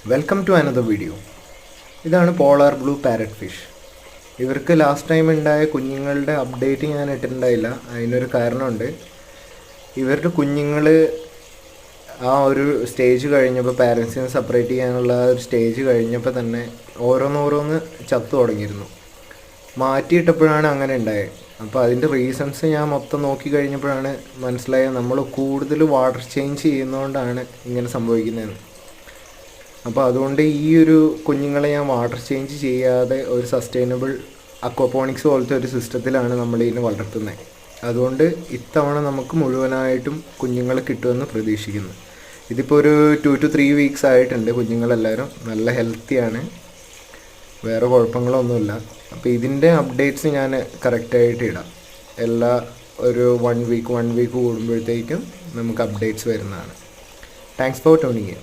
Welcome to another video. ഇതാണ് polar blue parrot fish. ഇവർക്ക് last time ഉണ്ടായ കുഞ്ഞുങ്ങളുടെ അപ്ഡേറ്റ് ഞാൻ ഇട്ടിട്ടുണ്ടായില്ല. അതിനൊരു കാരണമുണ്ട്. ഇവരുടെ കുഞ്ഞുങ്ങൾ ആ ഒരു സ്റ്റേജ് കഴിഞ്ഞപ്പോൾ, പാരൻസിനെ സെപ്പറേറ്റ് ചെയ്യാനുള്ള ഒരു സ്റ്റേജ് കഴിഞ്ഞപ്പോൾ തന്നെ ഓരോന്നോരോന്ന് ചത്തു തുടങ്ങിയിരുന്നു. മാറ്റിയിട്ടപ്പോഴാണ് അങ്ങനെ ഉണ്ടായത്. അപ്പോൾ അതിൻ്റെ റീസൺസ് ഞാൻ മൊത്തം നോക്കി കഴിഞ്ഞപ്പോഴാണ് മനസ്സിലായത് നമ്മൾ കൂടുതൽ വാട്ടർ ചേഞ്ച് ചെയ്യുന്നതുകൊണ്ടാണ് ഇങ്ങനെ സംഭവിക്കുന്നതെന്ന്. അപ്പോൾ അതുകൊണ്ട് ഈ ഒരു കുഞ്ഞുങ്ങളെ ഞാൻ വാട്ടർ ചേഞ്ച് ചെയ്യാതെ ഒരു സസ്റ്റൈനബിൾ അക്വാപോണിക്സ് പോലത്തെ ഒരു സിസ്റ്റത്തിലാണ് നമ്മൾ ഇതിനെ വളർത്തുന്നത്. അതുകൊണ്ട് ഇത്തവണ നമുക്ക് മുഴുവനായിട്ടും കുഞ്ഞുങ്ങളെ കിട്ടുമെന്ന് പ്രതീക്ഷിക്കുന്നു. ഇതിപ്പോൾ ഒരു 2 to 3 വീക്സ് ആയിട്ടുണ്ട്. കുഞ്ഞുങ്ങളെല്ലാവരും നല്ല ഹെൽത്തിയാണ്, വേറെ കുഴപ്പങ്ങളൊന്നുമില്ല. അപ്പോൾ ഇതിൻ്റെ അപ്ഡേറ്റ്സ് ഞാൻ കറക്റ്റായിട്ട് ഇടാം. എല്ലാ ഒരു 1 വീക്ക് കൂടുമ്പോഴത്തേക്കും നമുക്ക് അപ്ഡേറ്റ്സ് വരുന്നതാണ്. Thanks for tuning in.